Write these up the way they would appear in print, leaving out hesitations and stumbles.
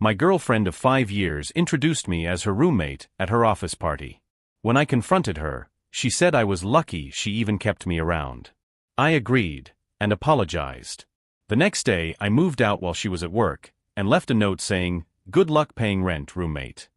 My girlfriend of 5 years introduced me as her roommate at her office party. When I confronted her, she said I was lucky she even kept me around. I agreed, and apologized. The next day I moved out while she was at work, and left a note saying, "Good luck paying rent, roommate."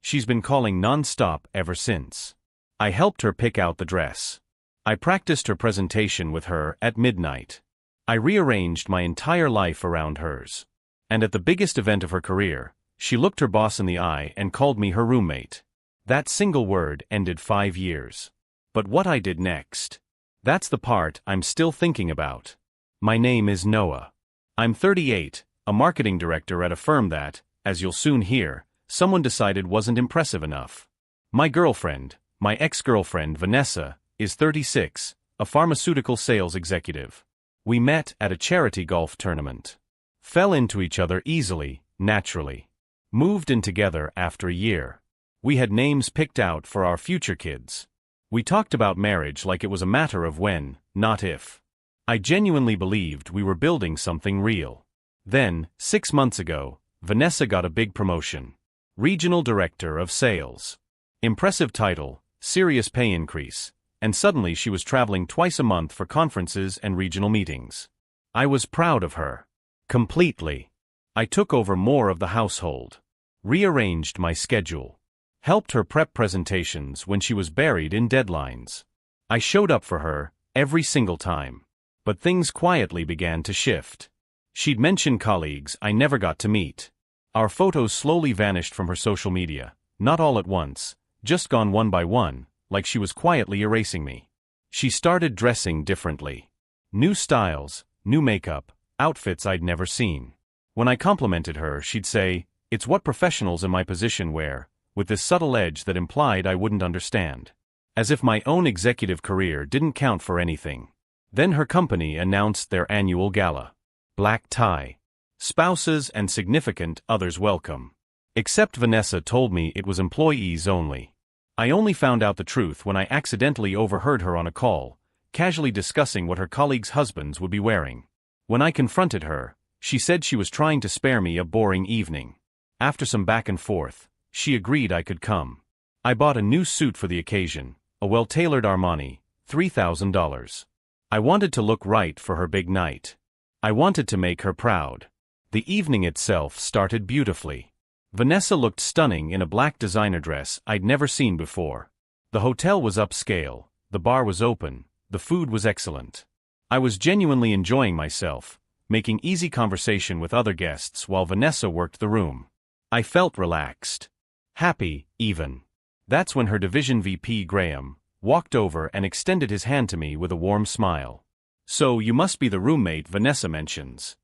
She's been calling non-stop ever since. I helped her pick out the dress. I practiced her presentation with her at midnight. I rearranged my entire life around hers. And at the biggest event of her career, she looked her boss in the eye and called me her roommate. That single word ended 5 years. But what I did next? That's the part I'm still thinking about. My name is Noah. I'm 38, a marketing director at a firm that, as you'll soon hear, someone decided wasn't impressive enough. My girlfriend, my ex-girlfriend Vanessa, is 36, a pharmaceutical sales executive. We met at a charity golf tournament. Fell into each other easily, naturally. Moved in together after a year. We had names picked out for our future kids. We talked about marriage like it was a matter of when, not if. I genuinely believed we were building something real. Then, 6 months ago, Vanessa got a big promotion. Regional Director of Sales. Impressive title, serious pay increase, and suddenly she was traveling twice a month for conferences and regional meetings. I was proud of her. Completely. I took over more of the household. Rearranged my schedule. Helped her prep presentations when she was buried in deadlines. I showed up for her, every single time. But things quietly began to shift. She'd mention colleagues I never got to meet. Our photos slowly vanished from her social media, not all at once, just gone one by one, like she was quietly erasing me. She started dressing differently. New styles, new makeup, outfits I'd never seen. When I complimented her, she'd say, "It's what professionals in my position wear," with this subtle edge that implied I wouldn't understand. As if my own executive career didn't count for anything. Then her company announced their annual gala. Black tie. Spouses and significant others welcome. Except Vanessa told me it was employees only. I only found out the truth when I accidentally overheard her on a call, casually discussing what her colleagues' husbands would be wearing. When I confronted her, she said she was trying to spare me a boring evening. After some back and forth, she agreed I could come. I bought a new suit for the occasion, a well-tailored Armani, $3,000. I wanted to look right for her big night. I wanted to make her proud. The evening itself started beautifully. Vanessa looked stunning in a black designer dress I'd never seen before. The hotel was upscale, the bar was open, the food was excellent. I was genuinely enjoying myself, making easy conversation with other guests while Vanessa worked the room. I felt relaxed. Happy, even. That's when her division VP Graham walked over and extended his hand to me with a warm smile. "So you must be the roommate Vanessa mentions."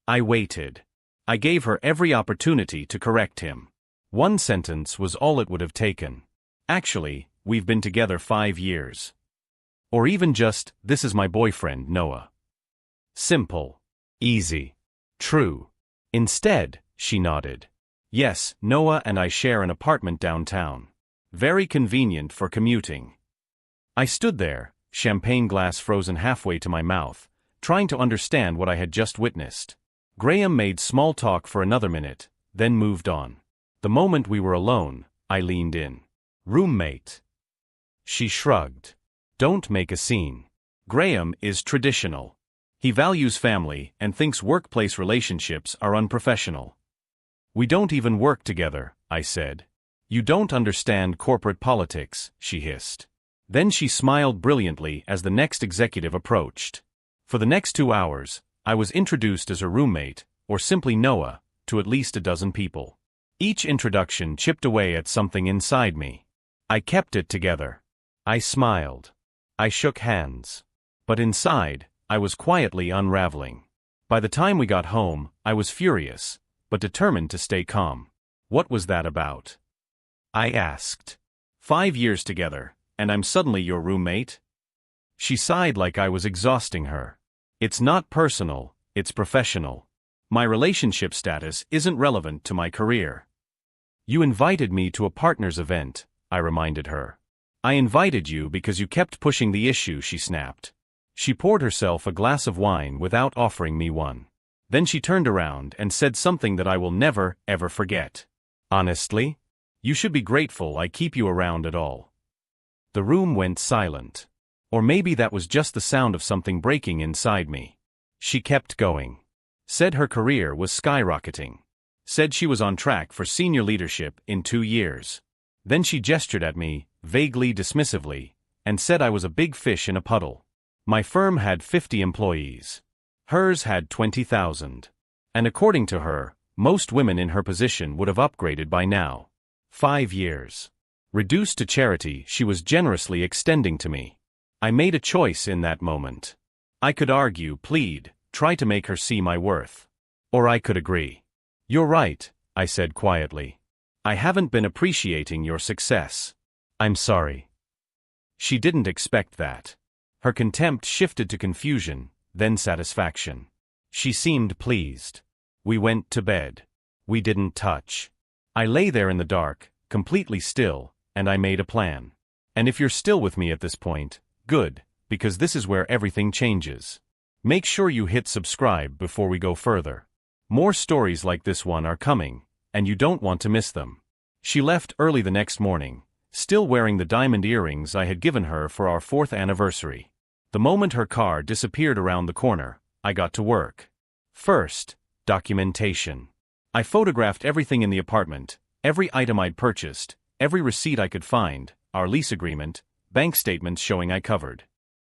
I waited. I gave her every opportunity to correct him. One sentence was all it would have taken. "Actually, we've been together 5 years." Or even just, "This is my boyfriend, Noah." Simple. Easy. True. Instead, she nodded. "Yes, Noah and I share an apartment downtown. Very convenient for commuting." I stood there, champagne glass frozen halfway to my mouth, trying to understand what I had just witnessed. Graham made small talk for another minute, then moved on. The moment we were alone, I leaned in. "Roommate." She shrugged. "Don't make a scene. Graham is traditional. He values family and thinks workplace relationships are unprofessional." "We don't even work together," I said. "You don't understand corporate politics," she hissed. Then she smiled brilliantly as the next executive approached. For the next 2 hours, I was introduced as her roommate, or simply Noah, to at least a dozen people. Each introduction chipped away at something inside me. I kept it together. I smiled. I shook hands. But inside, I was quietly unraveling. By the time we got home, I was furious, but determined to stay calm. "What was that about?" I asked. 5 years together, and I'm suddenly your roommate?" She sighed like I was exhausting her. "It's not personal, it's professional. My relationship status isn't relevant to my career." "You invited me to a partners event," I reminded her. "I invited you because you kept pushing the issue," she snapped. She poured herself a glass of wine without offering me one. Then she turned around and said something that I will never, ever forget. Honestly? You should be grateful I keep you around at all. The room went silent. Or maybe that was just the sound of something breaking inside me. She kept going. Said her career was skyrocketing. Said she was on track for senior leadership in 2 years. Then she gestured at me, vaguely dismissively, and said I was a big fish in a puddle. My firm had 50 employees. Hers had 20,000. And according to her, most women in her position would have upgraded by now. 5 years. Reduced to charity she was generously extending to me. I made a choice in that moment. I could argue, plead, try to make her see my worth. Or I could agree. You're right, I said quietly. I haven't been appreciating your success. I'm sorry. She didn't expect that. Her contempt shifted to confusion, then satisfaction. She seemed pleased. We went to bed. We didn't touch. I lay there in the dark, completely still, and I made a plan. And if you're still with me at this point, good, because this is where everything changes. Make sure you hit subscribe before we go further. More stories like this one are coming, and you don't want to miss them. She left early the next morning, still wearing the diamond earrings I had given her for our 4th anniversary. The moment her car disappeared around the corner, I got to work. First, documentation. I photographed everything in the apartment, every item I'd purchased, every receipt I could find, our lease agreement, bank statements showing I covered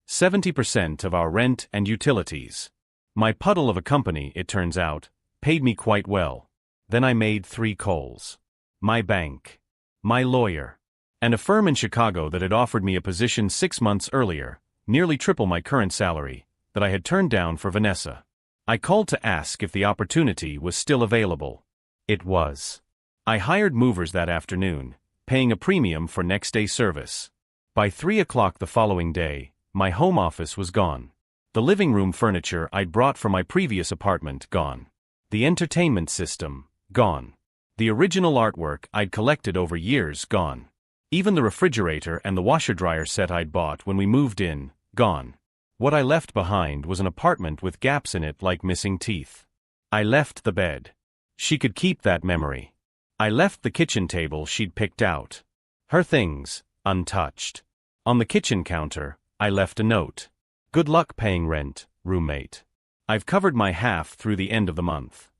70% of our rent and utilities. My puddle of a company, it turns out, paid me quite well. Then I made 3 calls. My bank, my lawyer, and a firm in Chicago that had offered me a position 6 months earlier, nearly triple my current salary, that I had turned down for Vanessa. I called to ask if the opportunity was still available. It was. I hired movers that afternoon, paying a premium for next-day service. By 3 o'clock the following day, my home office was gone. The living room furniture I'd brought from my previous apartment gone. The entertainment system, gone. The original artwork I'd collected over years, gone. Even the refrigerator and the washer-dryer set I'd bought when we moved in, gone. What I left behind was an apartment with gaps in it like missing teeth. I left the bed. She could keep that memory. I left the kitchen table she'd picked out. Her things, untouched. On the kitchen counter, I left a note. Good luck paying rent, roommate. I've covered my half through the end of the month.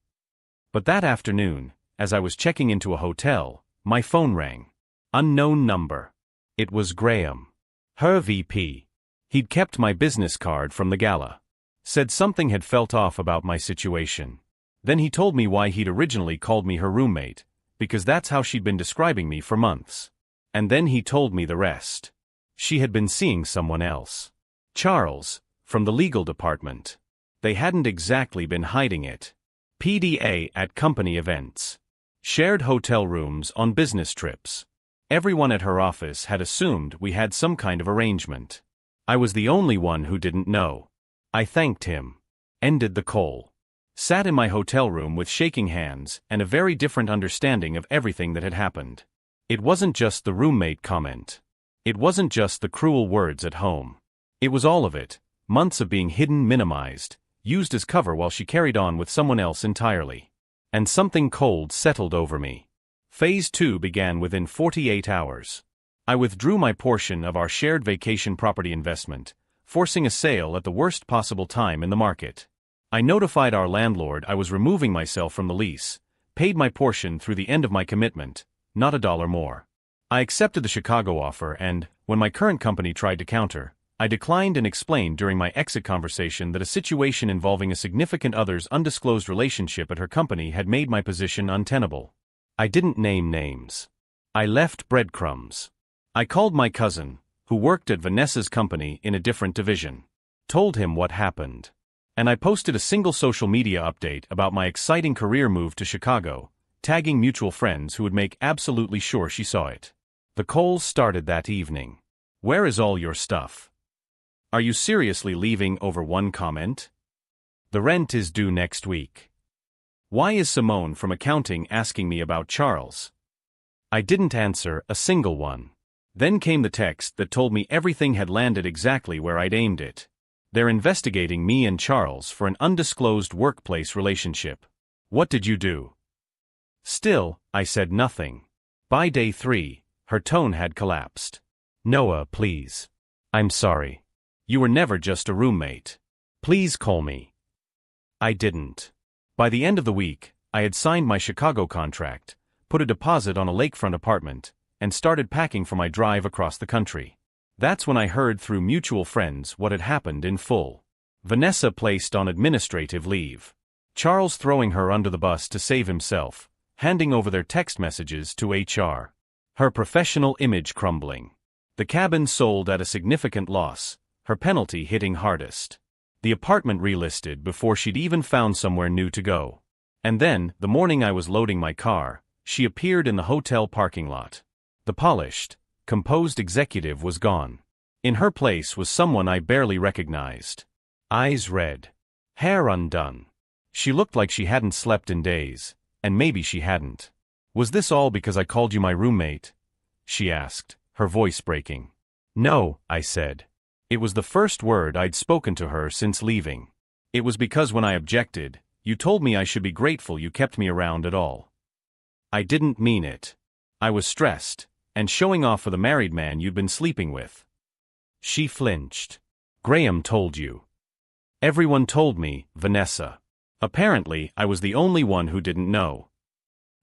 But that afternoon, as I was checking into a hotel, my phone rang. Unknown number. It was Graham. Her VP. He'd kept my business card from the gala. Said something had felt off about my situation. Then he told me why he'd originally called me her roommate, because that's how she'd been describing me for months. And then he told me the rest. She had been seeing someone else. Charles, from the legal department. They hadn't exactly been hiding it. PDA at company events. Shared hotel rooms on business trips. Everyone at her office had assumed we had some kind of arrangement. I was the only one who didn't know. I thanked him. Ended the call. Sat in my hotel room with shaking hands and a very different understanding of everything that had happened. It wasn't just the roommate comment. It wasn't just the cruel words at home. It was all of it, months of being hidden, minimized, used as cover while she carried on with someone else entirely. And something cold settled over me. Phase 2 began within 48 hours. I withdrew my portion of our shared vacation property investment, forcing a sale at the worst possible time in the market. I notified our landlord I was removing myself from the lease, paid my portion through the end of my commitment, not $1 more. I accepted the Chicago offer and, when my current company tried to counter, I declined and explained during my exit conversation that a situation involving a significant other's undisclosed relationship at her company had made my position untenable. I didn't name names. I left breadcrumbs. I called my cousin, who worked at Vanessa's company in a different division. Told him what happened. And I posted a single social media update about my exciting career move to Chicago, tagging mutual friends who would make absolutely sure she saw it. The calls started that evening. Where is all your stuff? Are you seriously leaving over one comment? The rent is due next week. Why is Simone from accounting asking me about Charles? I didn't answer a single one. Then came the text that told me everything had landed exactly where I'd aimed it. They're investigating me and Charles for an undisclosed workplace relationship. What did you do? Still, I said nothing. By day 3, her tone had collapsed. Noah, please. I'm sorry. You were never just a roommate. Please call me. I didn't. By the end of the week, I had signed my Chicago contract, put a deposit on a lakefront apartment, and started packing for my drive across the country. That's when I heard through mutual friends what had happened in full. Vanessa placed on administrative leave. Charles throwing her under the bus to save himself, handing over their text messages to HR. Her professional image crumbling. The cabin sold at a significant loss, her penalty hitting hardest. The apartment relisted before she'd even found somewhere new to go. And then, the morning I was loading my car, she appeared in the hotel parking lot. The polished, composed executive was gone. In her place was someone I barely recognized. Eyes red. Hair undone. She looked like she hadn't slept in days, and maybe she hadn't. Was this all because I called you my roommate? She asked, her voice breaking. No, I said. It was the first word I'd spoken to her since leaving. It was because when I objected, you told me I should be grateful you kept me around at all. I didn't mean it. I was stressed, and showing off for the married man you'd been sleeping with. She flinched. Graham told you. Everyone told me, Vanessa. Apparently, I was the only one who didn't know.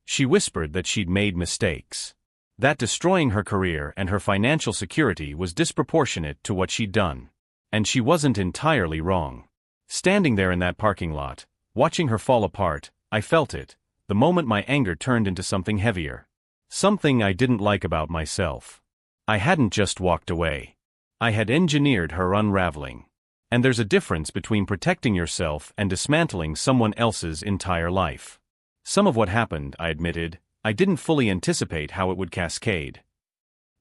She whispered that she'd made mistakes. That destroying her career and her financial security was disproportionate to what she'd done. And she wasn't entirely wrong. Standing there in that parking lot, watching her fall apart, I felt it, the moment my anger turned into something heavier. Something I didn't like about myself. I hadn't just walked away. I had engineered her unraveling. And there's a difference between protecting yourself and dismantling someone else's entire life. Some of what happened, I admitted, I didn't fully anticipate how it would cascade.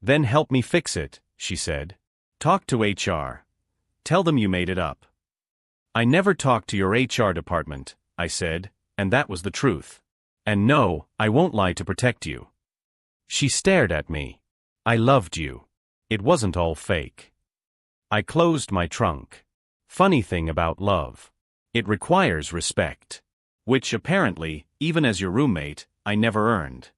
Then help me fix it, she said. Talk to HR. Tell them you made it up. I never talked to your HR department, I said, and that was the truth. And no, I won't lie to protect you. She stared at me. I loved you. It wasn't all fake. I closed my trunk. Funny thing about love. It requires respect. Which apparently, even as your roommate, I never earned.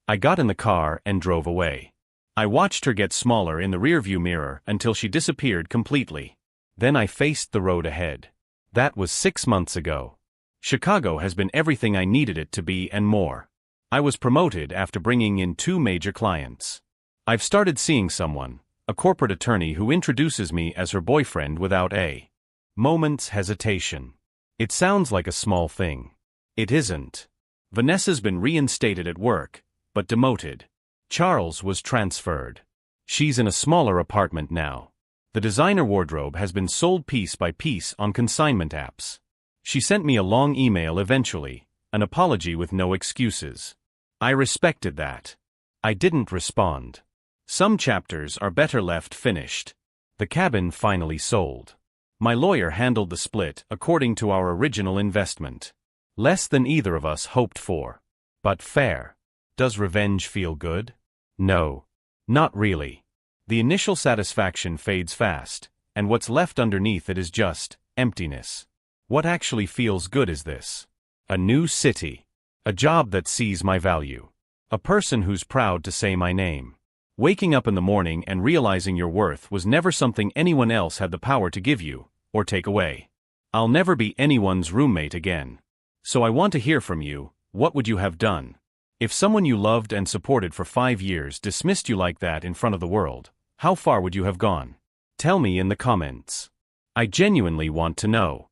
I got in the car and drove away. I watched her get smaller in the rearview mirror until she disappeared completely. Then I faced the road ahead. That was 6 months ago. Chicago has been everything I needed it to be and more. I was promoted after bringing in 2 major clients. I've started seeing someone, a corporate attorney who introduces me as her boyfriend without a moment's hesitation. It sounds like a small thing. It isn't. Vanessa's been reinstated at work, but demoted. Charles was transferred. She's in a smaller apartment now. The designer wardrobe has been sold piece by piece on consignment apps. She sent me a long email eventually, an apology with no excuses. I respected that. I didn't respond. Some chapters are better left finished. The cabin finally sold. My lawyer handled the split according to our original investment. Less than either of us hoped for. But fair. Does revenge feel good? No. Not really. The initial satisfaction fades fast, and what's left underneath it is just emptiness. What actually feels good is this. A new city. A job that sees my value. A person who's proud to say my name. Waking up in the morning and realizing your worth was never something anyone else had the power to give you, or take away. I'll never be anyone's roommate again. So I want to hear from you, what would you have done? If someone you loved and supported for 5 years dismissed you like that in front of the world, how far would you have gone? Tell me in the comments. I genuinely want to know.